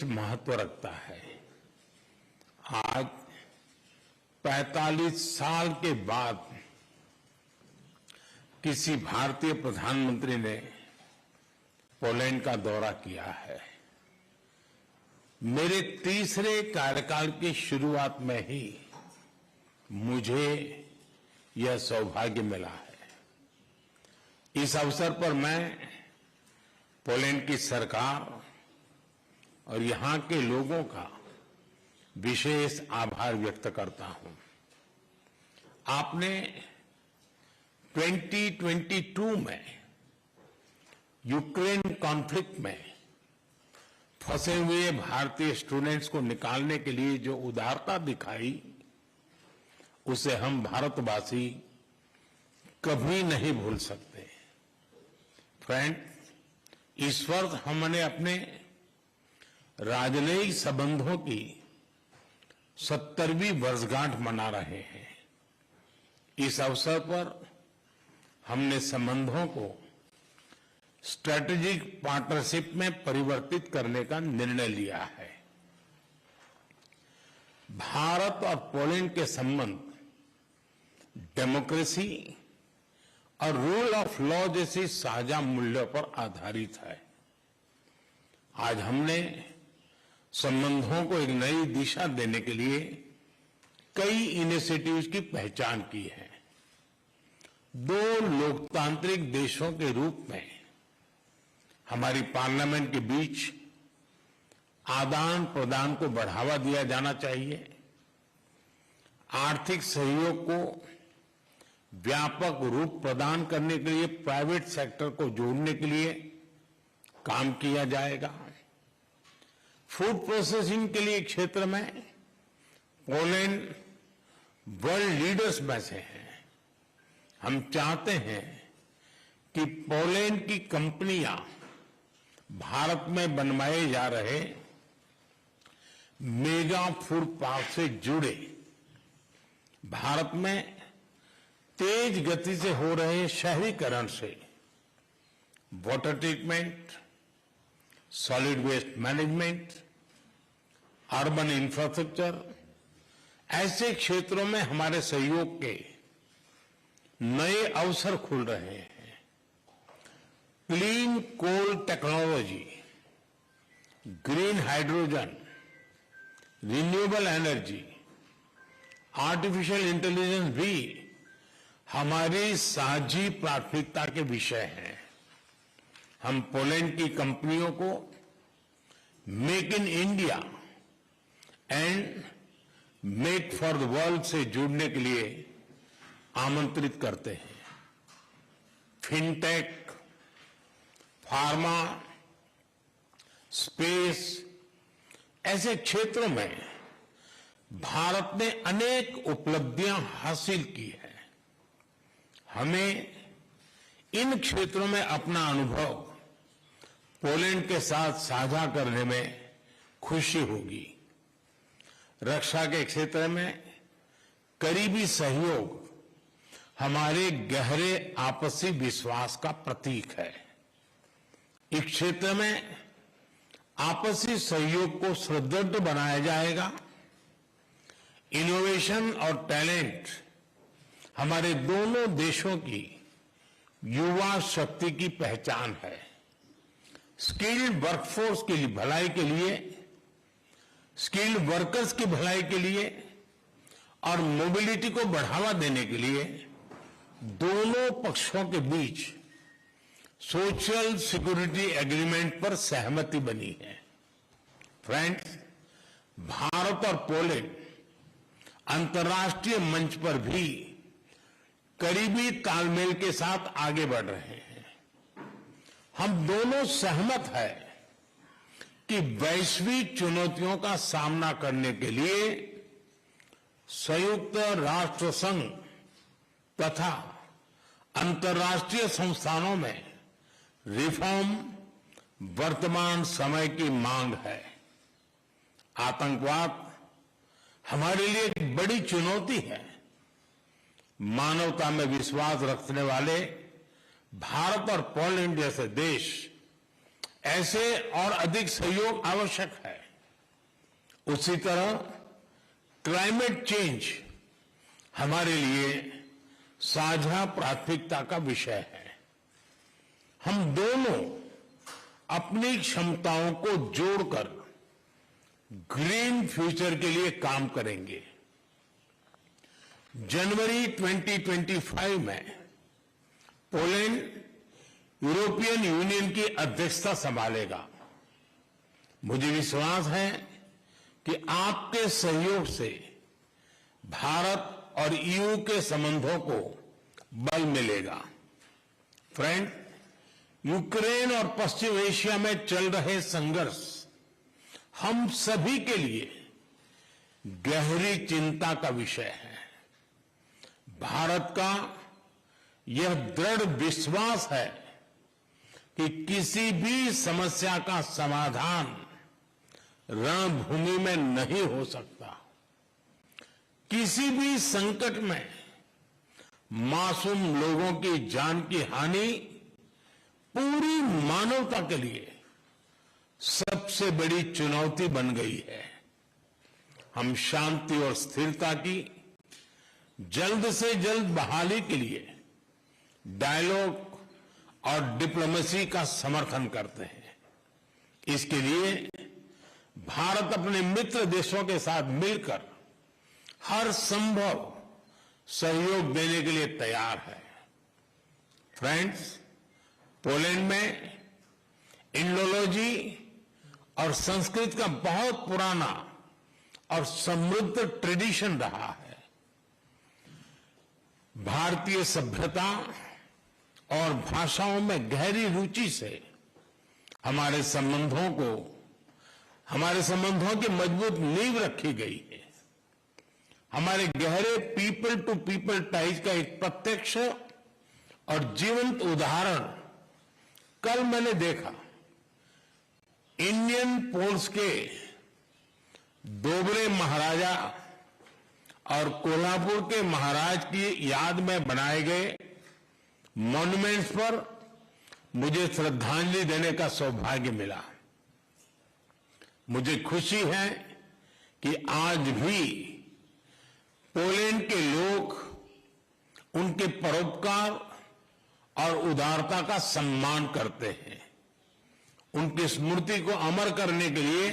महत्व रखता है। आज 45 साल के बाद किसी भारतीय प्रधानमंत्री ने पोलैंड का दौरा किया है। मेरे तीसरे कार्यकाल की शुरुआत में ही मुझे यह सौभाग्य मिला है। इस अवसर पर मैं पोलैंड की सरकार और यहां के लोगों का विशेष आभार व्यक्त करता हूं। आपने 2022 में यूक्रेन कॉन्फ्लिक्ट में फंसे हुए भारतीय स्टूडेंट्स को निकालने के लिए जो उदारता दिखाई, उसे हम भारतवासी कभी नहीं भूल सकते। फ्रेंड, इस वर्ष हमने अपने राजनयिक संबंधों की 70वीं वर्षगांठ मना रहे हैं। इस अवसर पर हमने संबंधों को स्ट्रेटेजिक पार्टनरशिप में परिवर्तित करने का निर्णय लिया है। भारत और पोलैंड के संबंध डेमोक्रेसी और रूल ऑफ लॉ जैसी साझा मूल्यों पर आधारित है। आज हमने संबंधों को एक नई दिशा देने के लिए कई इनिशिएटिव्स की पहचान की है। दो लोकतांत्रिक देशों के रूप में हमारी पार्लियामेंट के बीच आदान प्रदान को बढ़ावा दिया जाना चाहिए। आर्थिक सहयोग को व्यापक रूप प्रदान करने के लिए प्राइवेट सेक्टर को जोड़ने के लिए काम किया जाएगा। फूड प्रोसेसिंग के लिए क्षेत्र में पोलैंड वर्ल्ड लीडर्स में से है। हम चाहते हैं कि पोलैंड की कंपनियां भारत में बनवाए जा रहे मेगा फूड पार्क से जुड़े। भारत में तेज गति से हो रहे शहरीकरण से water treatment, solid waste management, urban infrastructure, ऐसे क्षेत्रों में हमारे सहयोग के नए अवसर खुल रहे हैं। Clean coal technology, green hydrogen, renewable energy, artificial intelligence भी हमारी साझी प्राथमिकता के विषय हैं। हम पोलैंड की कंपनियों को make in India and make for the world से जुड़ने के लिए आमंत्रित करते हैं। फिनटेक, फार्मा, स्पेस, ऐसे क्षेत्रों में भारत ने अनेक उपलब्धियां हासिल की है। हमें इन क्षेत्रों में अपना अनुभव पोलैंड के साथ साझा करने में खुशी होगी। रक्षा के क्षेत्र में करीबी सहयोग हमारे गहरे आपसी विश्वास का प्रतीक है। इस क्षेत्र में आपसी सहयोग को सुदृढ़ बनाया जाएगा। इनोवेशन और टैलेंट हमारे दोनों देशों की युवा शक्ति की पहचान है। स्किल्ड वर्कफोर्स की भलाई के लिए, स्किल्ड वर्कर्स की भलाई के लिए और मोबिलिटी को बढ़ावा देने के लिए दोनों पक्षों के बीच सोशल सिक्योरिटी एग्रीमेंट पर सहमति बनी है। फ्रेंड्स, भारत और पोलैंड अंतर्राष्ट्रीय मंच पर भी करीबी तालमेल के साथ आगे बढ़ रहे हैं। हम दोनों सहमत हैं कि वैश्विक चुनौतियों का सामना करने के लिए संयुक्त राष्ट्र संघ तथा अंतर्राष्ट्रीय संस्थानों में रिफॉर्म वर्तमान समय की मांग है। आतंकवाद हमारे लिए एक बड़ी चुनौती है। मानवता में विश्वास रखने वाले भारत और पोलैंड जैसे देश ऐसे और अधिक सहयोग आवश्यक है। उसी तरह क्लाइमेट चेंज हमारे लिए साझा प्राथमिकता का विषय है। हम दोनों अपनी क्षमताओं को जोड़कर ग्रीन फ्यूचर के लिए काम करेंगे। जनवरी 2025 में पोलैंड यूरोपियन यूनियन की अध्यक्षता संभालेगा। मुझे विश्वास है कि आपके सहयोग से भारत और ईयू के संबंधों को बल मिलेगा। फ्रेंड, यूक्रेन और पश्चिम एशिया में चल रहे संघर्ष हम सभी के लिए गहरी चिंता का विषय है। भारत का यह दृढ़ विश्वास है कि किसी भी समस्या का समाधान रणभूमि में नहीं हो सकता। किसी भी संकट में मासूम लोगों की जान की हानि पूरी मानवता के लिए सबसे बड़ी चुनौती बन गई है। हम शांति और स्थिरता की जल्द से जल्द बहाली के लिए डायलॉग और डिप्लोमेसी का समर्थन करते हैं। इसके लिए भारत अपने मित्र देशों के साथ मिलकर हर संभव सहयोग देने के लिए तैयार है। फ्रेंड्स, पोलैंड में इंडोलॉजी और संस्कृत का बहुत पुराना और समृद्ध ट्रेडिशन रहा है। भारतीय सभ्यता और भाषाओं में गहरी रुचि से हमारे संबंधों की मजबूत नींव रखी गई है। हमारे गहरे पीपल टू पीपल टाइज का एक प्रत्यक्ष और जीवंत उदाहरण कल मैंने देखा। इंडियन पोल्स के दोबरे महाराजा और कोल्हापुर के महाराज की याद में बनाए गए मॉन्यूमेंट्स पर मुझे श्रद्धांजलि देने का सौभाग्य मिला। मुझे खुशी है कि आज भी पोलैंड के लोग उनके परोपकार और उदारता का सम्मान करते हैं। उनकी स्मृति को अमर करने के लिए